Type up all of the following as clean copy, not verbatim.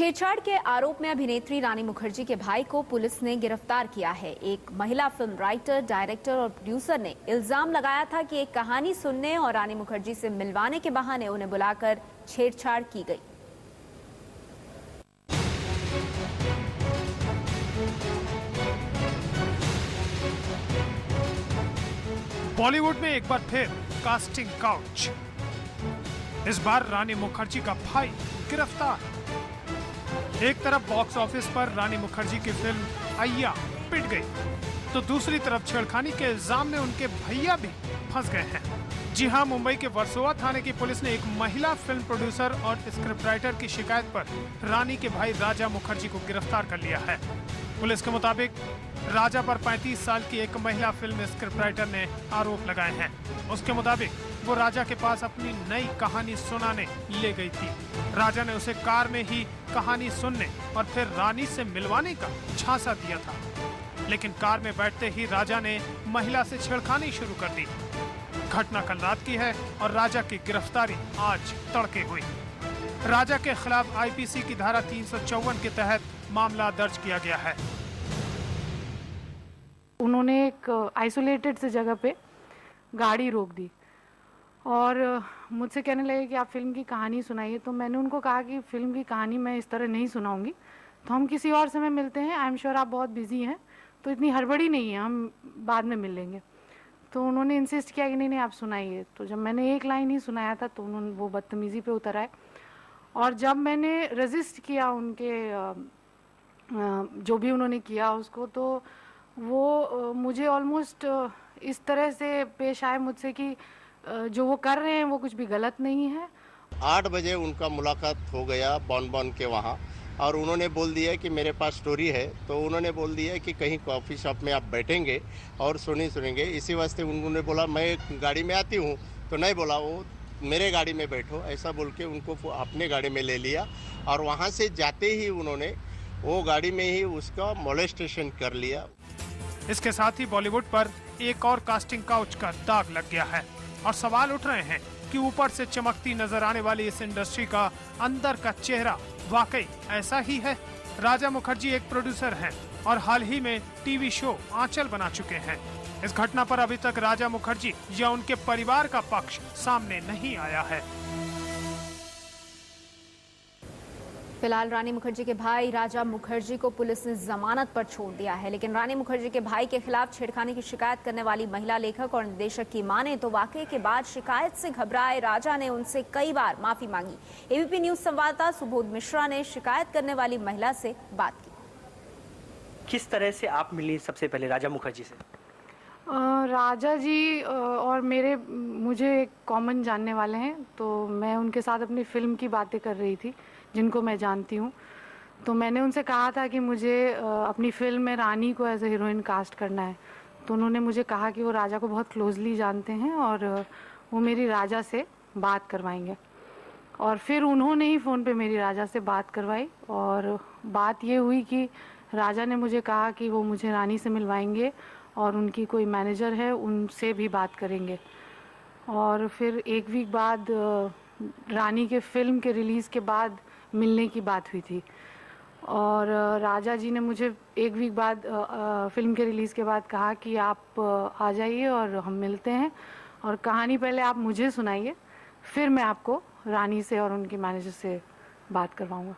छेड़छाड़ के आरोप में अभिनेत्री रानी मुखर्जी के भाई को पुलिस ने गिरफ्तार किया है। एक महिला फिल्म राइटर, डायरेक्टर और प्रोड्यूसर ने इल्जाम लगाया था कि एक कहानी सुनने और रानी मुखर्जी से मिलवाने के बहाने उन्हें बुलाकर छेड़छाड़ की गई। बॉलीवुड में एक बार फिर कास्टिंग काउच। इस बार रानी मुखर्जी का भाई गिरफ्तार। एक तरफ बॉक्स ऑफिस पर रानी मुखर्जी की फिल्म अय्या पिट गई, तो दूसरी तरफ छेड़खानी के इल्जाम में उनके भैया भी फंस गए हैं। जी हां, मुंबई के वर्सोवा थाने की पुलिस ने एक महिला फिल्म प्रोड्यूसर और स्क्रिप्ट राइटर की शिकायत पर रानी के भाई राजा मुखर्जी को गिरफ्तार कर लिया है। पुलिस के मुताबिक राजा पर 35 साल की एक महिला फिल्म स्क्रिप्ट राइटर ने आरोप लगाए हैं। उसके मुताबिक वो राजा के पास अपनी नई कहानी सुनाने ले गई थी। राजा ने उसे कार में ही कहानी सुनने और फिर रानी से मिलवाने का झांसा दिया था, लेकिन कार में बैठते ही राजा ने महिला से छेड़खानी शुरू कर दी। घटना कल रात की है और राजा की गिरफ्तारी आज तड़के हुई। राजा के खिलाफ आईपीसी की धारा 354 के तहत मामला दर्ज किया गया है। उन्होंने एक आइसोलेटेड से जगह पे गाड़ी रोक दी और मुझसे कहने लगे कि आप फिल्म की कहानी सुनाइए। तो मैंने उनको कहा कि फिल्म की कहानी मैं इस तरह नहीं सुनाऊंगी, तो हम किसी और समय मिलते हैं। आई एम श्योर आप बहुत बिजी हैं, तो इतनी हड़बड़ी नहीं है, हम बाद में मिल लेंगे। तो उन्होंने इंसिस्ट किया कि नहीं आप सुनाइए। तो जब मैंने एक लाइन ही सुनाया था तो उन्होंने वो बदतमीज़ी पे उतर आए, और जब मैंने रजिस्ट किया उनके जो भी उन्होंने किया उसको, तो वो मुझे ऑलमोस्ट इस तरह से पेश आए मुझसे कि जो वो कर रहे हैं वो कुछ भी गलत नहीं है। 8 बजे उनका मुलाकात हो गया बॉन के वहाँ, और उन्होंने बोल दिया कि मेरे पास स्टोरी है। तो उन्होंने बोल दिया कि कहीं कॉफ़ी शॉप में आप बैठेंगे और सुनेंगे। इसी वास्ते उन्होंने बोला मैं गाड़ी में आती हूँ, तो नहीं बोला वो मेरे गाड़ी में बैठो, ऐसा बोल के उनको अपने गाड़ी में ले लिया। और वहाँ से जाते ही उन्होंने वो गाड़ी में ही उसका मोलेस्टेशन कर लिया। इसके साथ ही बॉलीवुड पर एक और कास्टिंग काउच का दाग लग गया है और सवाल उठ रहे हैं कि ऊपर से चमकती नजर आने वाली इस इंडस्ट्री का अंदर का चेहरा वाकई ऐसा ही है। राजा मुखर्जी एक प्रोड्यूसर हैं और हाल ही में टीवी शो आंचल बना चुके हैं। इस घटना पर अभी तक राजा मुखर्जी या उनके परिवार का पक्ष सामने नहीं आया है। फिलहाल रानी मुखर्जी के भाई राजा मुखर्जी को पुलिस ने जमानत पर छोड़ दिया है, लेकिन रानी मुखर्जी के भाई के खिलाफ छेड़खानी की शिकायत करने वाली महिला लेखक और निर्देशक की माने तो वाकये के बाद शिकायत से घबराए राजा ने उनसे कई बार माफी मांगी। एबीपी न्यूज संवाददाता सुबोध मिश्रा ने शिकायत करने वाली महिला से बात की। किस तरह से आप मिली सबसे पहले राजा मुखर्जी से? राजा जी और मुझे एक कॉमन जानने वाले हैं, तो मैं उनके साथ अपनी फिल्म की बातें कर रही थी जिनको मैं जानती हूँ। तो मैंने उनसे कहा था कि मुझे अपनी फिल्म में रानी को एज ए हीरोइन कास्ट करना है। तो उन्होंने मुझे कहा कि वो राजा को बहुत क्लोजली जानते हैं और वो मेरी राजा से बात करवाएंगे। और फिर उन्होंने ही फ़ोन पे मेरी राजा से बात करवाई, और बात ये हुई कि राजा ने मुझे कहा कि वो मुझे रानी से मिलवाएंगे और उनकी कोई मैनेजर है उनसे भी बात करेंगे। और फिर एक वीक बाद रानी के फिल्म के रिलीज़ के बाद मिलने की बात हुई थी, और राजा जी ने मुझे एक वीक बाद फिल्म के रिलीज़ के बाद कहा कि आप आ जाइए और हम मिलते हैं, और कहानी पहले आप मुझे सुनाइए, फिर मैं आपको रानी से और उनके मैनेजर से बात करवाऊँगा।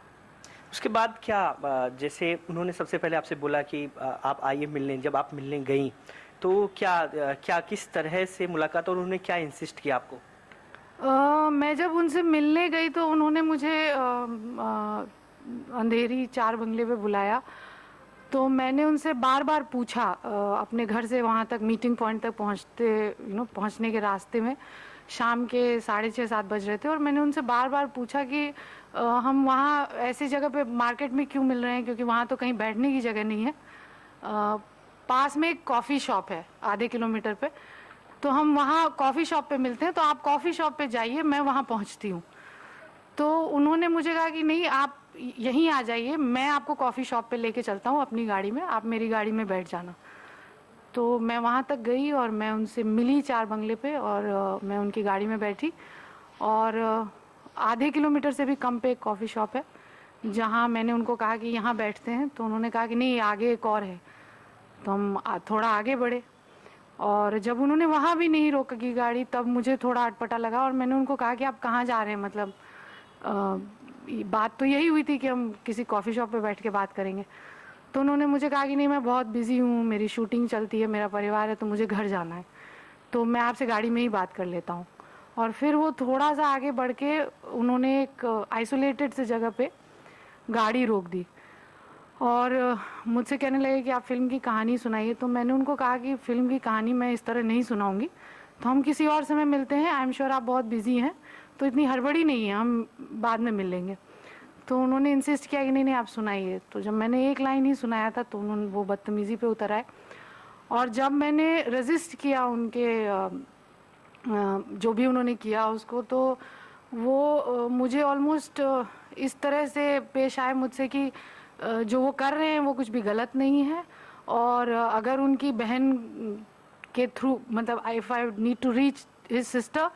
उसके बाद क्या, जैसे उन्होंने सबसे पहले आपसे बोला कि आप आइए मिलने, जब आप मिलने गई तो क्या किस तरह से मुलाकात और उन्होंने क्या इंसिस्ट किया आपको? मैं जब उनसे मिलने गई तो उन्होंने मुझे अंधेरी 4 बंगले पे बुलाया। तो मैंने उनसे बार बार पूछा, अपने घर से वहाँ तक मीटिंग पॉइंट तक पहुँचने के रास्ते में शाम के 6:30-7 बज रहे थे, और मैंने उनसे बार बार पूछा कि हम वहाँ ऐसी जगह पे मार्केट में क्यों मिल रहे हैं, क्योंकि वहाँ तो कहीं बैठने की जगह नहीं है। पास में एक कॉफ़ी शॉप है आधे किलोमीटर पे, तो हम वहाँ कॉफ़ी शॉप पे मिलते हैं, तो आप कॉफ़ी शॉप पे जाइए, मैं वहाँ पहुँचती हूँ। तो उन्होंने मुझे कहा कि नहीं आप यहीं आ जाइए, मैं आपको कॉफ़ी शॉप पे लेके चलता हूँ अपनी गाड़ी में, आप मेरी गाड़ी में बैठ जाना। तो मैं वहाँ तक गई और मैं उनसे मिली 4 बंगले पे, और मैं उनकी गाड़ी में बैठी, और आधे किलोमीटर से भी कम पे एक कॉफ़ी शॉप है, जहाँ मैंने उनको कहा कि यहाँ बैठते हैं, तो उन्होंने कहा कि नहीं आगे एक और है। तो हम थोड़ा आगे बढ़े और जब उन्होंने वहाँ भी नहीं रोकी गाड़ी तब मुझे थोड़ा अटपटा लगा और मैंने उनको कहा कि आप कहाँ जा रहे हैं, मतलब बात तो यही हुई थी कि हम किसी कॉफ़ी शॉप पे बैठ के बात करेंगे। तो उन्होंने मुझे कहा कि नहीं मैं बहुत बिज़ी हूँ, मेरी शूटिंग चलती है, मेरा परिवार है, तो मुझे घर जाना है, तो मैं आपसे गाड़ी में ही बात कर लेता हूँ। और फिर वो थोड़ा सा आगे बढ़ के उन्होंने एक आइसोलेटेड से जगह पे गाड़ी रोक दी और मुझसे कहने लगे कि आप फिल्म की कहानी सुनाइए। तो मैंने उनको कहा कि फ़िल्म की कहानी मैं इस तरह नहीं सुनाऊंगी, तो हम किसी और समय मिलते हैं, आई एम श्योर आप बहुत बिजी हैं, तो इतनी हड़बड़ी नहीं है, हम बाद में मिल लेंगे। तो उन्होंने इंसिस्ट किया कि नहीं नहीं आप सुनाइए। तो जब मैंने एक लाइन ही सुनाया था तो उन्होंने वो बदतमीज़ी पे उतर आए और जब मैंने रेजिस्ट किया उनके जो भी उन्होंने किया उसको, तो वो मुझे ऑलमोस्ट इस तरह से पेश आए मुझसे कि जो वो कर रहे हैं वो कुछ भी गलत नहीं है और अगर उनकी बहन के थ्रू मतलब if I need to reach his sister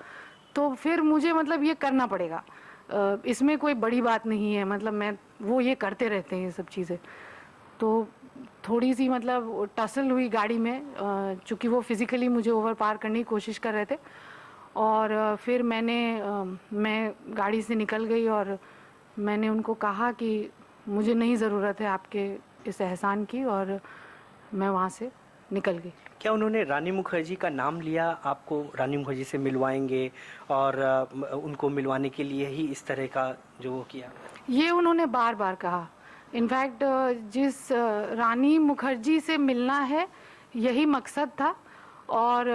तो फिर मुझे मतलब ये करना पड़ेगा, इसमें कोई बड़ी बात नहीं है, मतलब वो ये करते रहते हैं ये सब चीज़ें। तो थोड़ी सी मतलब टसल हुई गाड़ी में, चूँकि वो फिज़िकली मुझे ओवर पार करने की कोशिश कर रहे थे और फिर मैं गाड़ी से निकल गई और मैंने उनको कहा कि मुझे नहीं ज़रूरत है आपके इस एहसान की और मैं वहाँ से निकल गई। क्या उन्होंने रानी मुखर्जी का नाम लिया, आपको रानी मुखर्जी से मिलवाएंगे और उनको मिलवाने के लिए ही इस तरह का जो वो किया? ये उन्होंने बार बार कहा। इनफैक्ट जिस रानी मुखर्जी से मिलना है यही मकसद था और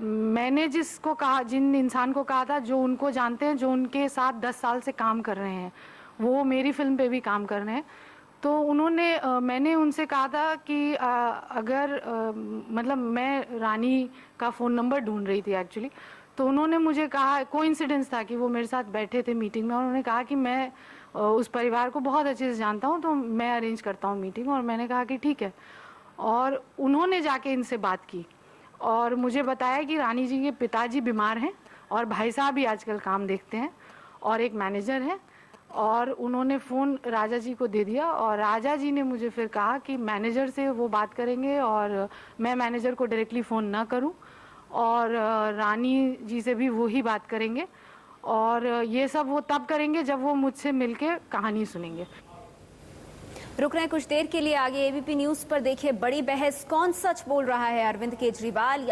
मैंने जिसको कहा, जिन इंसान को कहा था जो उनको जानते हैं, जो उनके साथ 10 साल से काम कर रहे हैं, वो मेरी फिल्म पे भी काम कर रहे हैं, तो मैंने उनसे कहा था कि अगर मतलब मैं रानी का फ़ोन नंबर ढूंढ रही थी एक्चुअली, तो उन्होंने मुझे कहा, कोइंसिडेंस था कि वो मेरे साथ बैठे थे मीटिंग में और उन्होंने कहा कि मैं उस परिवार को बहुत अच्छे से जानता हूँ तो मैं अरेंज करता हूँ मीटिंग, और मैंने कहा कि ठीक है। और उन्होंने जाके इनसे बात की और मुझे बताया कि रानी जी के पिताजी बीमार हैं और भाई साहब भी आजकल काम देखते हैं और एक मैनेजर है, और उन्होंने फ़ोन राजा जी को दे दिया और राजा जी ने मुझे फिर कहा कि मैनेजर से वो बात करेंगे और मैं मैनेजर को डायरेक्टली फ़ोन ना करूं और रानी जी से भी वो ही बात करेंगे और ये सब वो तब करेंगे जब वो मुझसे मिलके कहानी सुनेंगे। रुक रहे हैं कुछ देर के लिए, आगे एबीपी न्यूज़ पर देखिए बड़ी बहस, कौन सच बोल रहा है, अरविंद केजरीवाल या